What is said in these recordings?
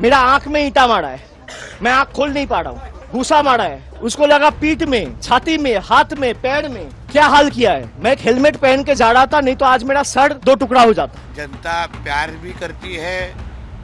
मेरा आंख में ईंटा मारा है, मैं आंख खोल नहीं पा रहा हूँ। घूसा मारा है, उसको लगा पीठ में, छाती में, हाथ में, पैर में। क्या हाल किया है। मैं एक हेलमेट पहन के जा रहा था, नहीं तो आज मेरा सर 2 टुकड़ा हो जाता। जनता प्यार भी करती है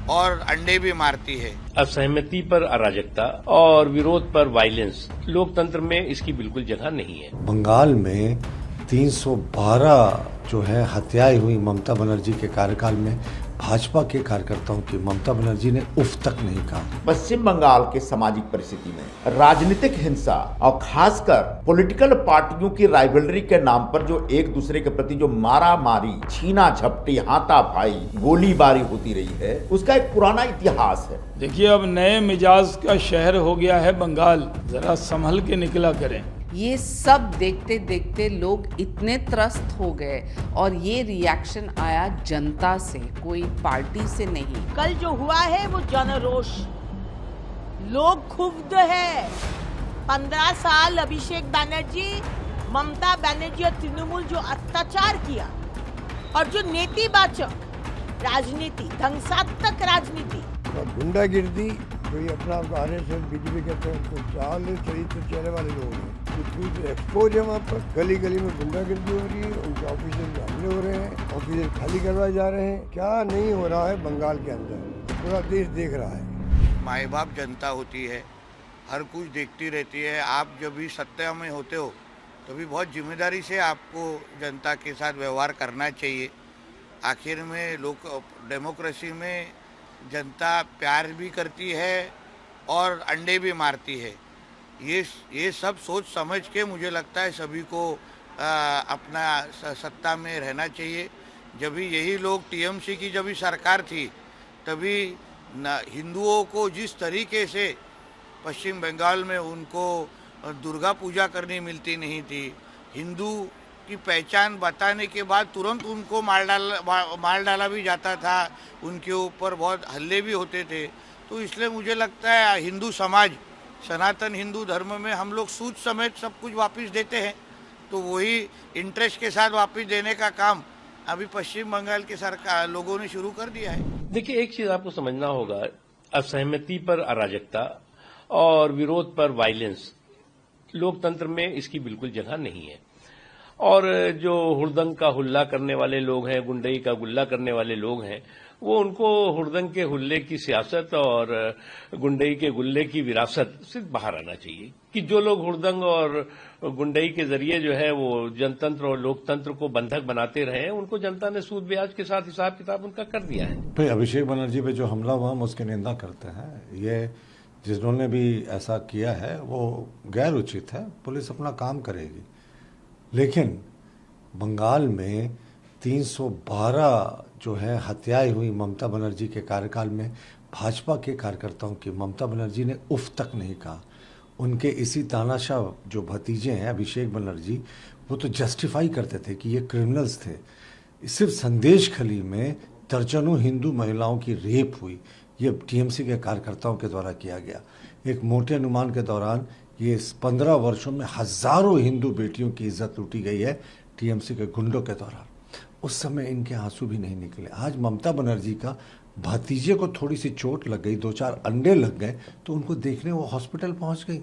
और अंडे भी मारती है। असहमति पर अराजकता और विरोध पर वायलेंस, लोकतंत्र में इसकी बिल्कुल जगह नहीं है। बंगाल में 312 जो है हत्याएं हुई ममता बनर्जी के कार्यकाल में। भाजपा के कार्यकर्ताओं की ममता बनर्जी ने उफ तक नहीं कहा। पश्चिम बंगाल के सामाजिक परिस्थिति में राजनीतिक हिंसा और खासकर पॉलिटिकल पार्टियों की राइवलरी के नाम पर जो एक दूसरे के प्रति जो मारा मारी, छीना झपटी, हाथापाई, गोलीबारी होती रही है, उसका एक पुराना इतिहास है। देखिए, अब नए मिजाज का शहर हो गया है बंगाल, जरा संभल के निकला करें। ये सब देखते देखते लोग इतने त्रस्त हो गए और ये रिएक्शन आया जनता से, कोई पार्टी से नहीं। कल जो हुआ है वो जनरोष, लोग क्षुब्ध है। 15 साल अभिषेक बनर्जी, ममता बनर्जी और तृणमूल जो अत्याचार किया और जो नीतिवाचक राजनीति, ध्वंसात्मक राजनीति, गुंडागिर्दी, कोई अपना आरएसएस बीजेपी कहते हैं, उनको चाल चरित्र चेहरे वाले लोग हैं। कुछ एक्सपोज है वहाँ पर, गली गली में गुंडागिर्दी हो रही है, उनके ऑफिस हमले हो रहे हैं, ऑफिस खाली करवाए जा रहे हैं। क्या नहीं हो रहा है बंगाल के अंदर, पूरा देश देख रहा है। माए बाप जनता होती है, हर कुछ देखती रहती है। आप जब भी सत्ता में होते हो तभी बहुत जिम्मेदारी से आपको जनता के साथ व्यवहार करना चाहिए। आखिर में लोग डेमोक्रेसी में जनता प्यार भी करती है और अंडे भी मारती है। ये सब सोच समझ के मुझे लगता है सभी को अपना सत्ता में रहना चाहिए। जब भी यही लोग टीएमसी की जब भी सरकार थी तभी हिंदुओं को जिस तरीके से पश्चिम बंगाल में उनको दुर्गा पूजा करनी मिलती नहीं थी, हिंदू की पहचान बताने के बाद तुरंत उनको मार डाला भी जाता था, उनके ऊपर बहुत हल्ले भी होते थे। तो इसलिए मुझे लगता है हिंदू समाज, सनातन हिंदू धर्म में हम लोग सूद समेत सब कुछ वापस देते हैं, तो वही इंटरेस्ट के साथ वापस देने का काम अभी पश्चिम बंगाल के सरकार लोगों ने शुरू कर दिया है। देखिए, एक चीज आपको समझना होगा, असहमति पर अराजकता और विरोध पर वायलेंस, लोकतंत्र में इसकी बिल्कुल जगह नहीं है। और जो हुड़दंग का हुल्ला करने वाले लोग हैं, गुंडई का गुल्ला करने वाले लोग हैं, वो उनको हुड़दंग के हुल्ले की सियासत और गुंडई के गुल्ले की विरासत से बाहर आना चाहिए कि जो लोग हुड़दंग और गुंडई के जरिए जो है वो जनतंत्र और लोकतंत्र को बंधक बनाते रहे हैं, उनको जनता ने सूद ब्याज के साथ हिसाब किताब उनका कर दिया है। भाई, अभिषेक बनर्जी पे जो हमला हुआ हम उसकी निंदा करते हैं। ये जिन्होंने भी ऐसा किया है वो गैर उचित है, पुलिस अपना काम करेगी। लेकिन बंगाल में 312 जो है हत्याएं हुई ममता बनर्जी के कार्यकाल में। भाजपा के कार्यकर्ताओं की ममता बनर्जी ने उफ तक नहीं कहा। उनके इसी तानाशाह जो भतीजे हैं अभिषेक बनर्जी, वो तो जस्टिफाई करते थे कि ये क्रिमिनल्स थे। सिर्फ संदेश खली में दर्जनों हिंदू महिलाओं की रेप हुई, ये टीएमसी के कार्यकर्ताओं के द्वारा किया गया। एक मोटे अनुमान के दौरान ये 15 वर्षों में हजारों हिंदू बेटियों की इज्जत लूटी गई है टीएमसी के गुंडों के द्वारा। उस समय इनके आंसू भी नहीं निकले। आज ममता बनर्जी का भतीजे को थोड़ी सी चोट लग गई, 2-4 अंडे लग गए, तो उनको देखने वो हॉस्पिटल पहुंच गई।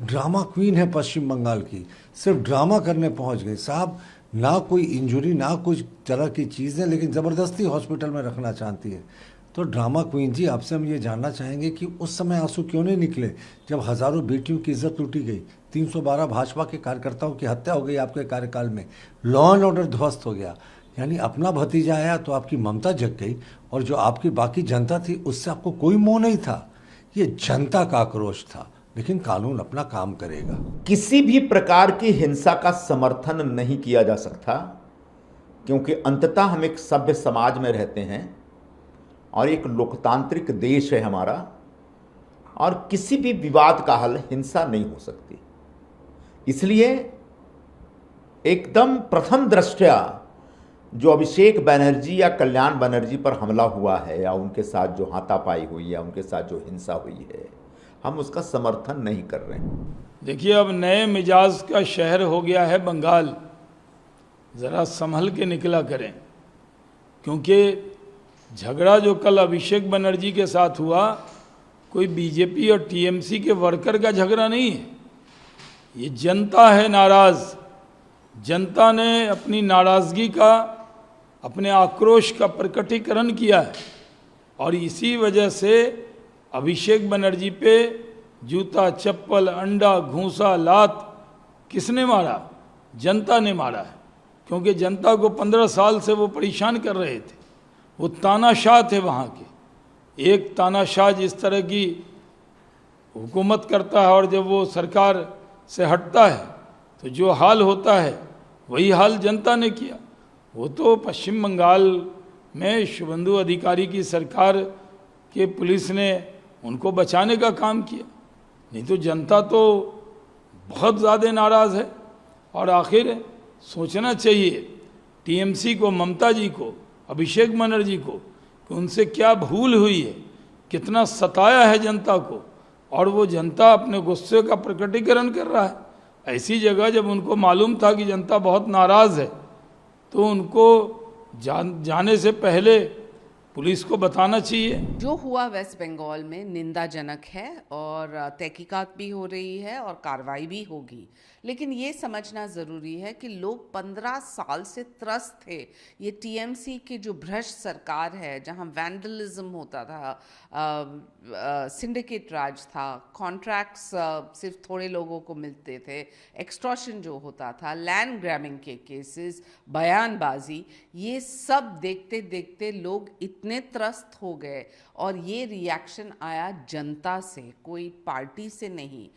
ड्रामा क्वीन है पश्चिम बंगाल की, सिर्फ ड्रामा करने पहुंच गई। साहब, ना कोई इंजरी ना कुछ तरह की चीज़ें, लेकिन ज़बरदस्ती हॉस्पिटल में रखना चाहती है। तो ड्रामा क्वीन जी, आपसे हम ये जानना चाहेंगे कि उस समय आंसू क्यों नहीं निकले जब हजारों बेटियों की इज्जत लूटी गई, 312 भाजपा के कार्यकर्ताओं की हत्या हो गई आपके कार्यकाल में, लॉ एंड ऑर्डर ध्वस्त हो गया। यानी अपना भतीजा आया तो आपकी ममता जग गई और जो आपकी बाकी जनता थी उससे आपको कोई मोह नहीं था। ये जनता का आक्रोश था, लेकिन कानून अपना काम करेगा। किसी भी प्रकार की हिंसा का समर्थन नहीं किया जा सकता, क्योंकि अंततः हम एक सभ्य समाज में रहते हैं और एक लोकतांत्रिक देश है हमारा, और किसी भी विवाद का हल हिंसा नहीं हो सकती। इसलिए एकदम प्रथम दृष्टया जो अभिषेक बनर्जी या कल्याण बनर्जी पर हमला हुआ है, या उनके साथ जो हाथापाई हुई, या उनके साथ जो हिंसा हुई है, हम उसका समर्थन नहीं कर रहे हैं। देखिए, अब नए मिजाज का शहर हो गया है बंगाल, जरा संभल के निकला करें, क्योंकि झगड़ा जो कल अभिषेक बनर्जी के साथ हुआ, कोई बीजेपी और टीएमसी के वर्कर का झगड़ा नहीं है। ये जनता है नाराज। जनता ने अपनी नाराजगी का, अपने आक्रोश का प्रकटीकरण किया है और इसी वजह से अभिषेक बनर्जी पे जूता, चप्पल, अंडा, घूंसा, लात किसने मारा? जनता ने मारा है, क्योंकि जनता को 15 साल से वो परेशान कर रहे थे। वो तानाशाह थे वहाँ के। एक तानाशाह जिस तरह की हुकूमत करता है और जब वो सरकार से हटता है तो जो हाल होता है वही हाल जनता ने किया। वो तो पश्चिम बंगाल में शुभेंदु अधिकारी की सरकार के पुलिस ने उनको बचाने का काम किया, नहीं तो जनता तो बहुत ज़्यादा नाराज़ है। और आखिर सोचना चाहिए टीएमसी को, ममता जी को, अभिषेक बनर्जी को कि उनसे क्या भूल हुई है, कितना सताया है जनता को, और वो जनता अपने गुस्से का प्रकटीकरण कर रहा है। ऐसी जगह जब उनको मालूम था कि जनता बहुत नाराज़ है तो उनको जाने से पहले पुलिस को बताना चाहिए। जो हुआ वेस्ट बंगाल में निंदाजनक है और तहकीकात भी हो रही है और कार्रवाई भी होगी, लेकिन ये समझना ज़रूरी है कि लोग 15 साल से त्रस्त थे। ये टीएमसी की जो भ्रष्ट सरकार है, जहाँ वैंडलिज्म होता था, सिंडिकेट राज था, कॉन्ट्रैक्ट्स सिर्फ थोड़े लोगों को मिलते थे, एक्सटॉर्शन जो होता था, लैंड ग्रैबिंग के केसेस, बयानबाजी, ये सब देखते देखते लोग इतने त्रस्त हो गए और ये रिएक्शन आया जनता से, कोई पार्टी से नहीं।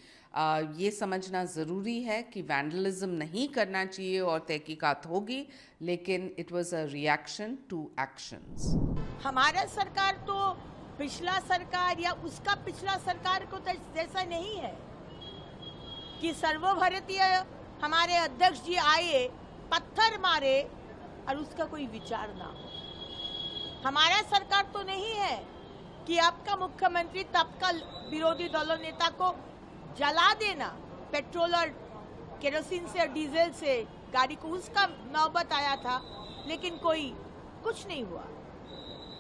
ये समझना ज़रूरी है कि वैंडलिज्म नहीं करना चाहिए और तहकीकात होगी, लेकिन it was a reaction to actions. हमारा सरकार तो पिछला सरकार या उसका पिछला सरकार को जैसा नहीं है कि सर्वभारतीय हमारे अध्यक्ष जी आए, पत्थर मारे और उसका कोई विचार ना हो। हमारा सरकार तो नहीं है कि आपका मुख्यमंत्री तब का विरोधी दलों नेता को जला देना, पेट्रोल और केरोसिन से और डीजल से गाड़ी को, उसका नौबत आया था, लेकिन कोई कुछ नहीं हुआ।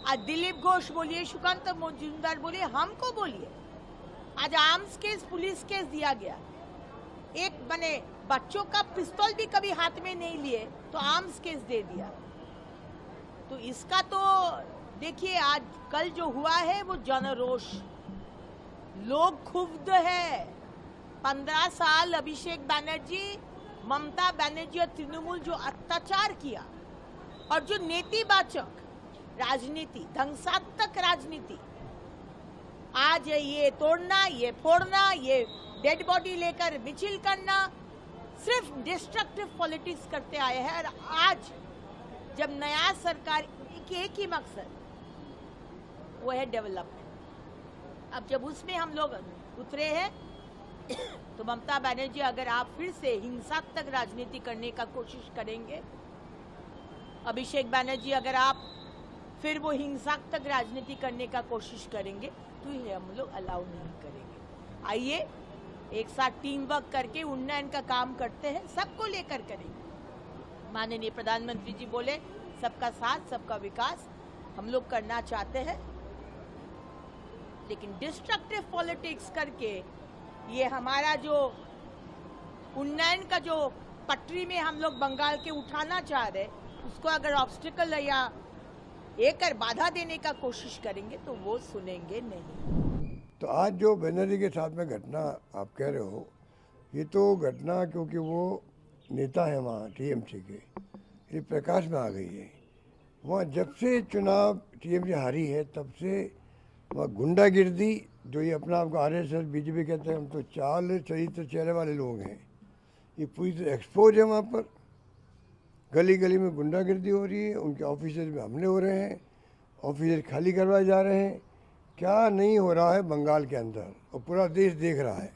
आज दिलीप घोष बोलिए, सुकांत मजूमदार बोलिए, हमको बोलिए, आज आर्म्स केस, पुलिस केस दिया गया। एक बने बच्चों का पिस्तौल भी कभी हाथ में नहीं लिए तो आर्म्स केस दे दिया। तो इसका तो देखिए, आज कल जो हुआ है वो जनरोष, लोग क्षुब्ध है। 15 साल अभिषेक बनर्जी, ममता बनर्जी और तृणमूल जो अत्याचार किया और जो नीतिवाचक राजनीति, ध्वंसात्मक राजनीति, आज ये तोड़ना, ये फोड़ना, ये डेड बॉडी लेकर मिचिल करना, सिर्फ डिस्ट्रक्टिव पॉलिटिक्स करते आए हैं। और आज जब नया सरकार एक ही मकसद, वो है डेवलपमेंट। अब जब उसमें हम लोग उतरे हैं तो ममता बनर्जी, अगर आप फिर से हिंसात्मक राजनीति करने का कोशिश करेंगे, अभिषेक बनर्जी अगर आप फिर वो हिंसात्मक राजनीति करने का कोशिश करेंगे तो ये हम लोग अलाउ नहीं करेंगे। आइए एक साथ टीम वर्क करके उन्नयन का काम करते हैं, सबको लेकर करेंगे। माननीय प्रधानमंत्री जी बोले सबका साथ सबका विकास हम लोग करना चाहते हैं, लेकिन डिस्ट्रक्टिव पॉलिटिक्स करके ये हमारा जो उन्नयन का जो पटरी में हम लोग बंगाल के उठाना चाह रहे, उसको अगर ऑब्स्टिकल या एक बाधा देने का कोशिश करेंगे तो वो सुनेंगे नहीं। तो आज जो बनर्जी के साथ में घटना आप कह रहे हो, ये तो घटना क्योंकि वो नेता है वहाँ टीएमसी के, ये प्रकाश में आ गई है। वहाँ जब से चुनाव टीएमसी हारी है तब से वहाँ गुंडागिर्दी, जो ये अपना आपको आरएसएस बीजेपी कहते हैं, हम तो चाल चरित्र चेहरे वाले लोग हैं, ये पूरी तरह एक्सपोज है। वहाँ पर गली गली में गुंडागिर्दी हो रही है, उनके ऑफिसर में हमले हो रहे हैं, ऑफिसर खाली करवाए जा रहे हैं। क्या नहीं हो रहा है बंगाल के अंदर, और पूरा देश देख रहा है।